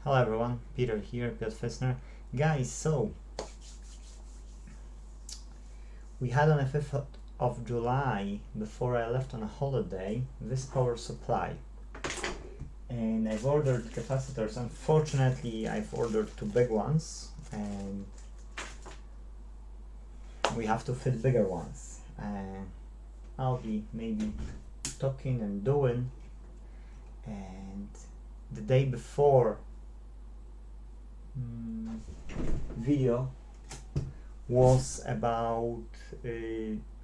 Hello everyone, Peter here, Piotr Fessner. Guys, so we had on the 5th of July, before I left on a holiday, this power supply. And I've ordered capacitors. Unfortunately, I've ordered two big ones, and we have to fit bigger ones. I'll be maybe talking and doing, and the day before video was about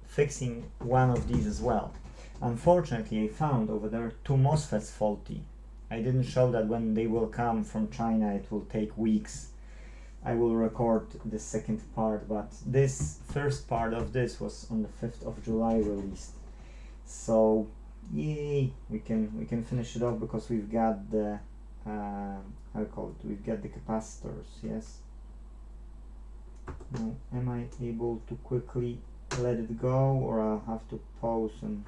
fixing one of these as well. Unfortunately, I found over there two MOSFETs faulty. I didn't show that when they will come from China it will take weeks. I will record the second part, but this first part of this was on the 5th of July released. So yay, we can finish it off because we've got the we've got the capacitors. Yes. Now, am I able to quickly let it go, or I'll have to pause and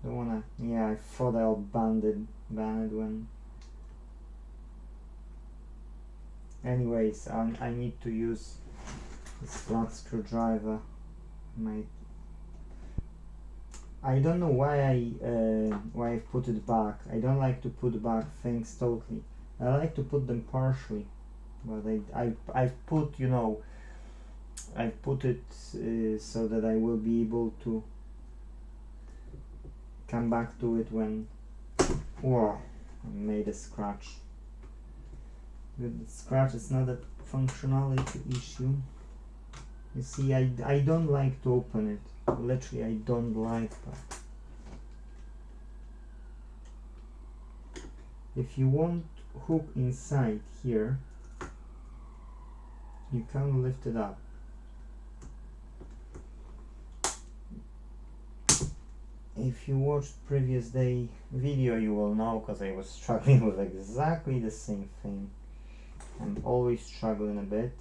don't wanna, yeah, I thought I'll ban it when, anyways, I need to use this flat screwdriver. I don't know why I put it back. I don't like to put back things totally. I like to put them partially, but I've put, you know, I've put it so that I will be able to come back to it when, whoa, I made a scratch. With the scratch, it's not a functionality issue. You see, I don't like to open it. Literally, I don't like that. If you want hook inside here, you can lift it up. If you watched previous day video, you will know, because I was struggling with exactly the same thing. I'm always struggling a bit.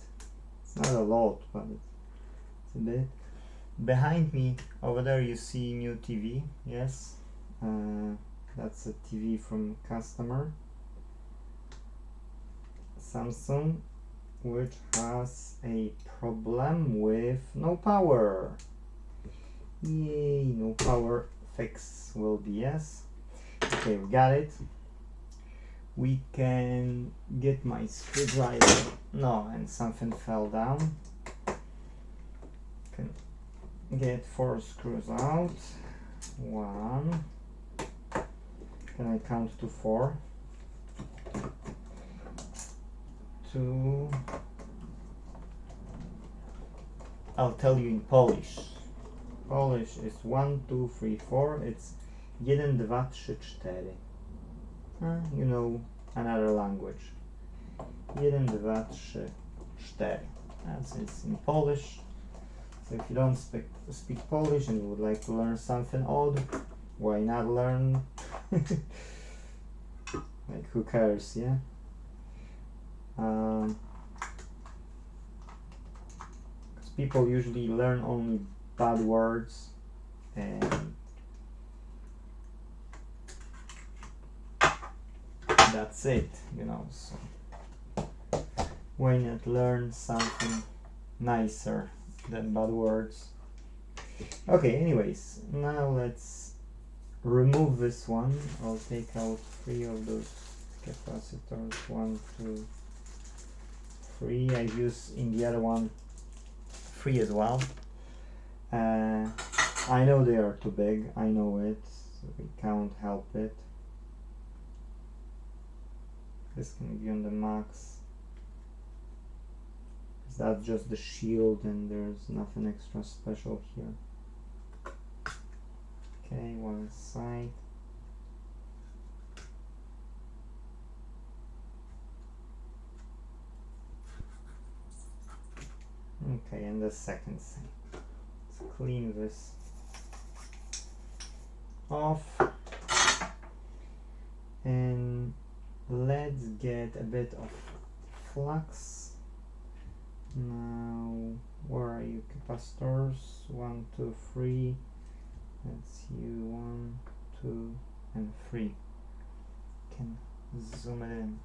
It's not a lot, but it's a bit. Behind me over there you see new TV. Yes, that's a TV from customer Samsung, which has a problem with no power. Yay, no power fix will be yes. Okay, we got it. We can get my screwdriver. No, and something fell down. Can get 4 screws out. 1. Can I count to 4? 2. I'll tell you in Polish. Polish is 1, 2, 3, 4. It's 1, 2, 3, 4. You know another language. 1, 2, 3, 4. That's it in Polish. So if you don't speak Polish and you would like to learn something odd, why not learn? Like, who cares, yeah? Because people usually learn only bad words, and that's it, you know. So why not learn something nicer than bad words? Okay, anyways, now let's remove this one. I'll take out 3 of those capacitors. 1, 2, 3. I've used in the other one 3 as well. I know they are too big, I know it, so we can't help it. This can be on the max. That's just the shield and there's nothing extra special here. Okay, one side. Okay, and the second side. Let's clean this off. And let's get a bit of flux. Now, where are you, capacitors? 1, 2, 3. That's you. 1, 2, and 3. Can zoom it in.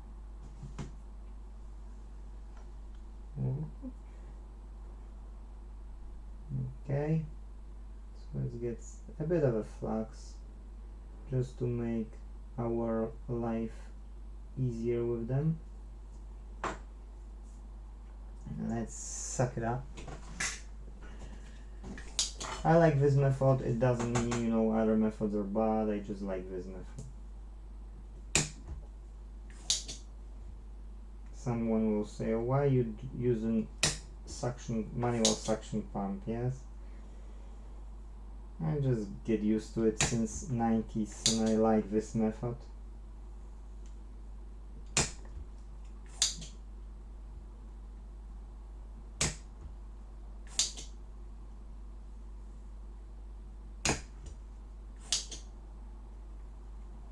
Okay, so let's get a bit of a flux just to make our life easier with them. Let's suck it up. I like this method. It doesn't mean, you know, other methods are bad. I just like this method. Someone will say, oh, why are you using manual suction pump? Yes, I just get used to it since 90s and I like this method.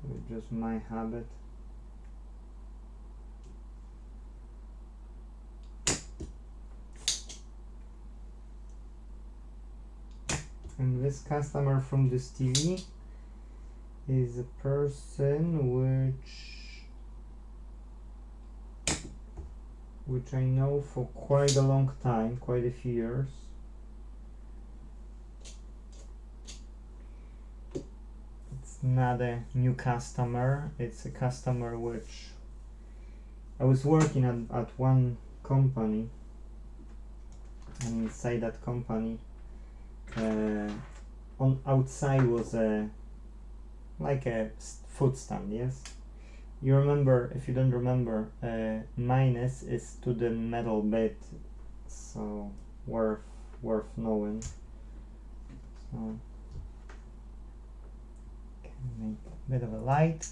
It's just my habit. And this customer from this TV is a person which I know for quite a long time, quite a few years. It's not a new customer, it's a customer which I was working at one company, and inside that company on outside was like a food stand. Yes, you remember? If you don't remember, minus is to the metal bit, so worth knowing. So can make a bit of a light.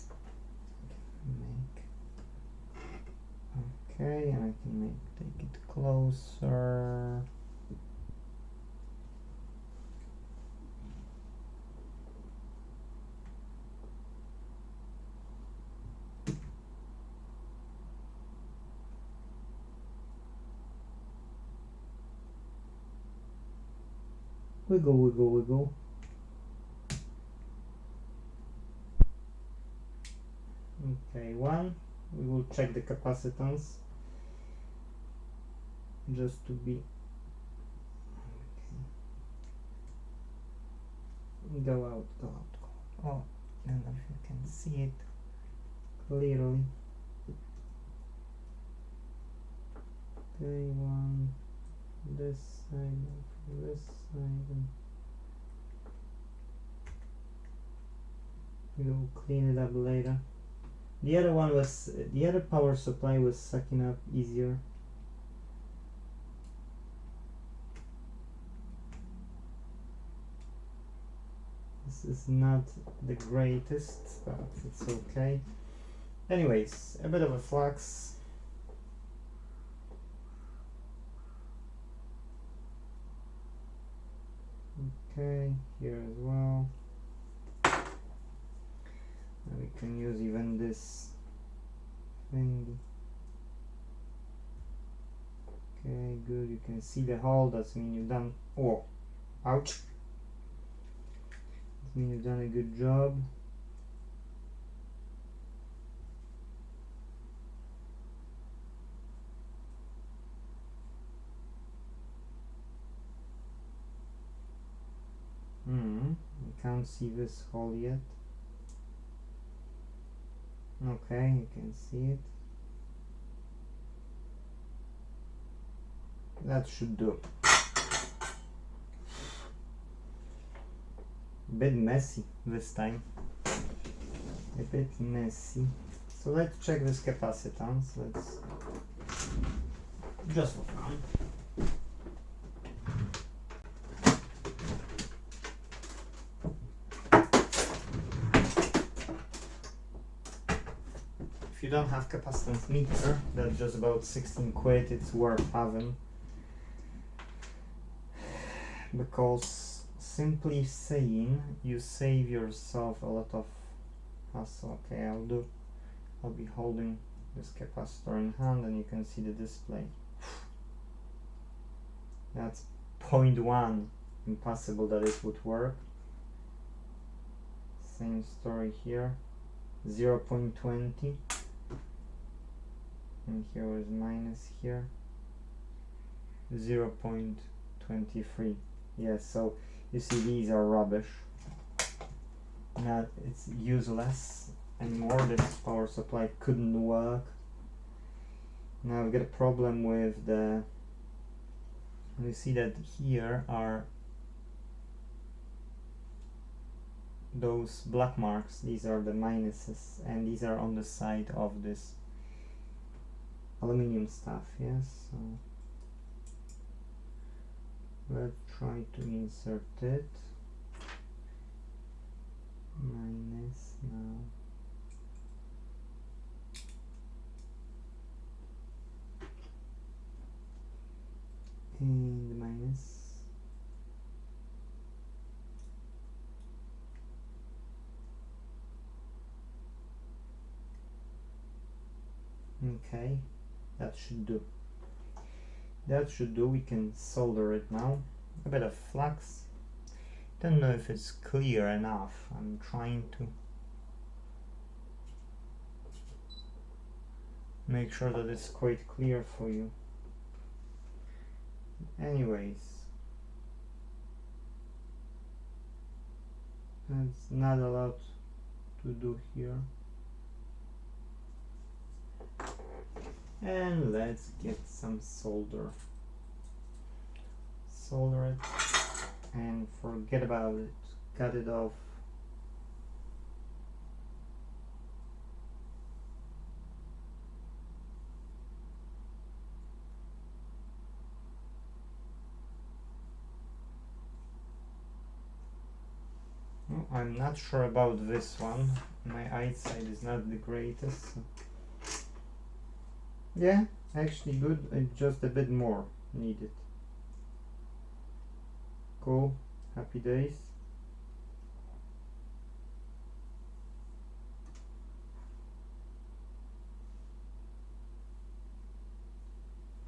Okay, and I can take it closer. Wiggle, wiggle, wiggle. Okay, we will check the capacitance just to be okay. Go out. Oh, I don't know if you can see it clearly. Okay, one this side, this side, and we'll clean it up later. The other power supply was sucking up easier. This is not the greatest, but it's okay. Anyways, a bit of a flux. Okay, here as well. And we can use even this thing. Okay, good. You can see the hole. That's mean you've done. Oh, ouch. That means you've done a good job. You can't see this hole yet. Okay, you can see it. That should do. A bit messy this time. A bit messy. So let's check this capacitance. Let's just for fun. If you don't have capacitance meter, that's just about 16 quid. It's worth having, because simply saying you save yourself a lot of hassle. Okay, I'll be holding this capacitor in hand and you can see the display. That's 0.1. Impossible that it would work. Same story here. 0.20. And here was minus here. 0.23. Yes, so you see these are rubbish. Not, it's useless anymore. This power supply couldn't work. Now we get a problem with the, you see that here are those black marks. These are the minuses, and these are on the side of this aluminium stuff. Yes, so let's try to insert it. Minus now. And minus. Okay, that should do. That should do. We can solder it now. A bit of flux. Don't know if it's clear enough. I'm trying to make sure that it's quite clear for you. Anyways, that's not a lot to do here. And let's get some solder. Solder it and forget about it. Cut it off. Oh, I'm not sure about this one. My eyesight is not the greatest. Yeah, actually good. It's just a bit more needed. Cool. Happy days.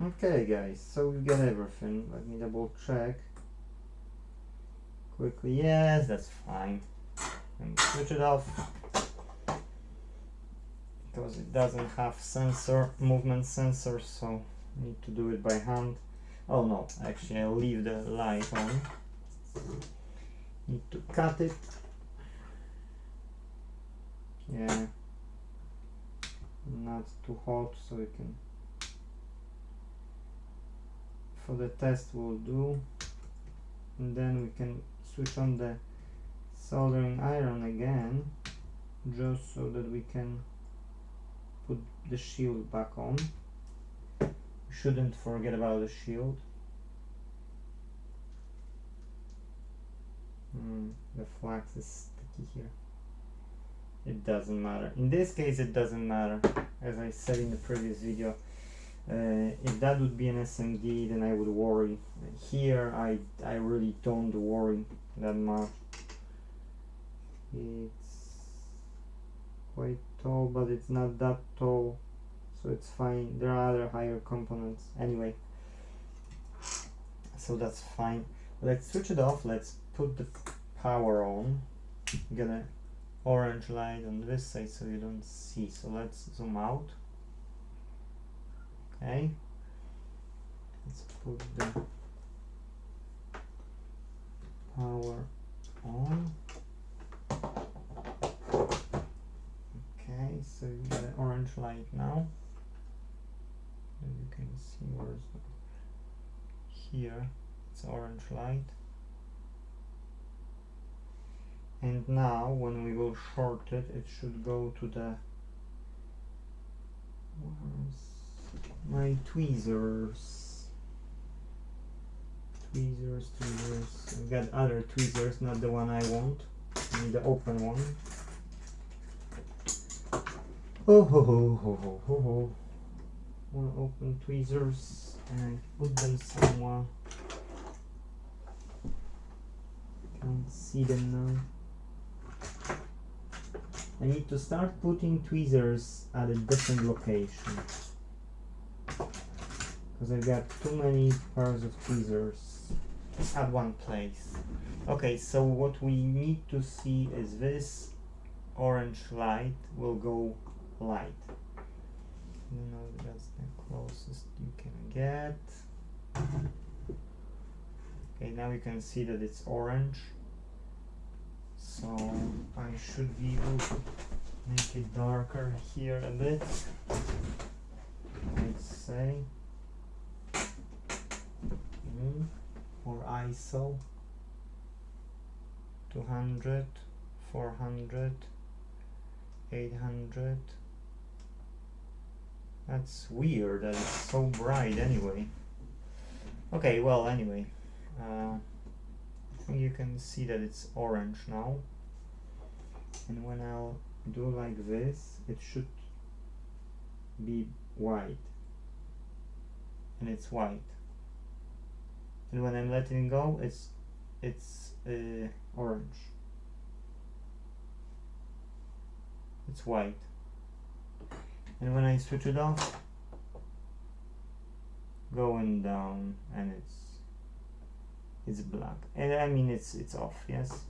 Okay guys, so we got everything. Let me double check quickly. Yes, that's fine. And switch it off because it doesn't have sensor, movement sensor, so I need to do it by hand. Oh no, actually I'll leave the light on. Need to cut it. Yeah, not too hot, so we can, for the test we'll do, and then we can switch on the soldering iron again, just so that we can put the shield back on. We shouldn't forget about the shield. The flux is sticky here. It doesn't matter. In this case it doesn't matter. As I said in the previous video, if that would be an SMD, then I would worry. Here I really don't worry that much. It's quite tall, but it's not that tall, so it's fine. There are other higher components anyway, so that's fine. Let's switch it off. Let's put the power on. Get an orange light on this side so you don't see, so let's zoom out. Okay, let's put the power on. Okay, so you got an orange light now. As you can see, where's the, here it's orange light. And now when we will short it, it should go to the, where's my tweezers? Tweezers. I've got other tweezers, not the one I want. I need the open one. Oh ho ho ho ho ho ho. Want to open tweezers and put them somewhere. Can't see them now. I need to start putting tweezers at a different location because I've got too many pairs of tweezers at one place. Okay, so what we need to see is this orange light will go light. You know, that's the closest you can get. Okay, now you can see that it's orange, so I should be able to make it darker here a bit. Let's say or ISO 200, 400, 800. That's weird that it's so bright anyway. Okay, well, anyway, I think you can see that it's orange now, and when I'll do like this, it should be white, and it's white, and when I'm letting go, it's orange. It's white, and when I switch it off, going down, and it's black, and I mean it's off. Yes,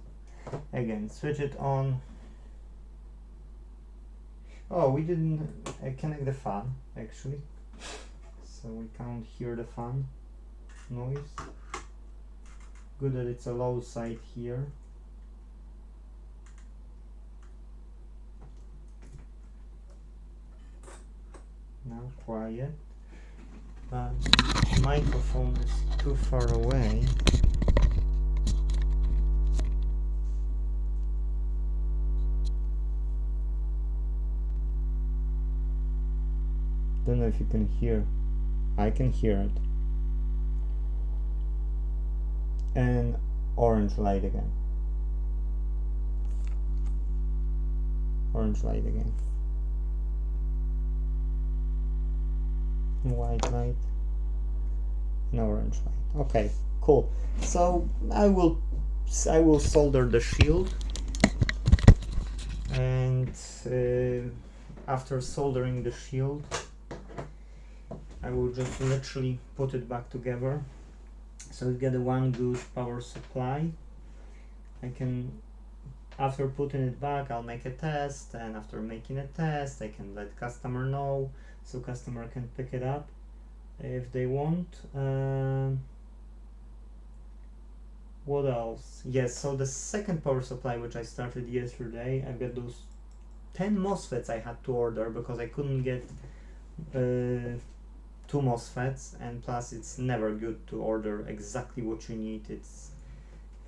again, switch it on. Oh, we didn't connect the fan actually, so we can't hear the fan noise. Good that it's a low side here. Now quiet, but the microphone is too far away. Don't know if you can hear. I can hear it. And orange light again. Orange light again. White light and orange light. Okay, cool. So I will solder the shield, and after soldering the shield, I will just literally put it back together. So we get a one good power supply. I can, after putting it back, I'll make a test, and after making a test, I can let customer know, so customer can pick it up if they want. What else? Yes, so the second power supply, which I started yesterday, I got those 10 MOSFETs I had to order because I couldn't get 2 MOSFETs, and plus it's never good to order exactly what you need.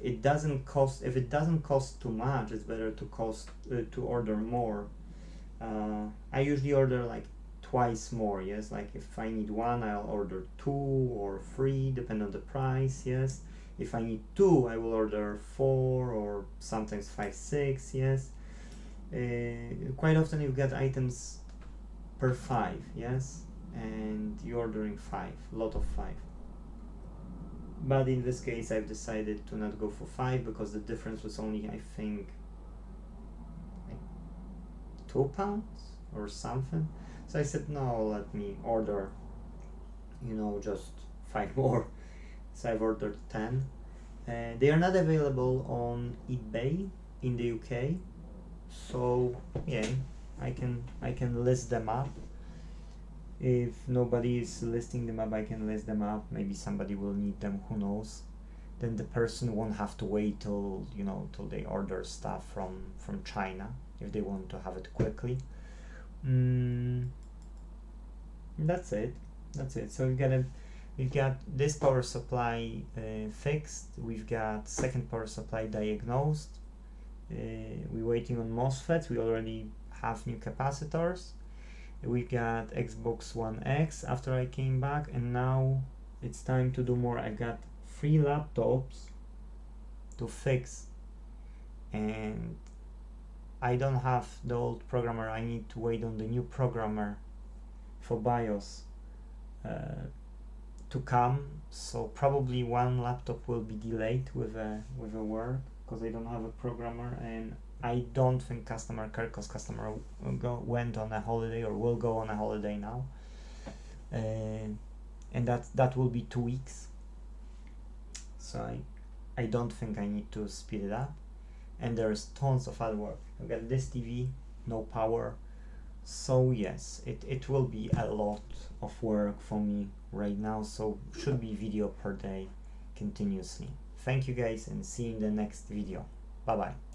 It doesn't cost, if it doesn't cost too much, it's better to order more. I usually order like twice more. Yes, like if I need 1, I'll order 2 or 3 depending on the price. Yes, if I need 2, I will order 4 or sometimes 5, 6. Yes, quite often you get items per 5. Yes, and you're ordering 5, a lot of 5. But in this case I've decided to not go for 5 because the difference was only, I think, like £2 or something. So I said, no, let me order, just 5 more. So I've ordered 10. They are not available on eBay in the UK, so yeah, I can list them up. If nobody is listing them up, I can list them up. Maybe somebody will need them, who knows. Then the person won't have to wait till they order stuff from China if they want to have it quickly. That's it. So we've got this power supply fixed. We've got second power supply diagnosed. We're waiting on MOSFETs. We already have new capacitors. We got Xbox One X after I came back, and now it's time to do more. I got 3 laptops to fix, and I don't have the old programmer. I need to wait on the new programmer for BIOS to come, so probably 1 laptop will be delayed with a work because I don't have a programmer, and I don't think customer care, because customer went on a holiday or will go on a holiday now, and that will be 2 weeks. So I don't think I need to speed it up, and there's tons of other work. I've got this TV, no power, so yes, it will be a lot of work for me right now. So should be video per day continuously. thank you guys and see you in the next video. Bye bye.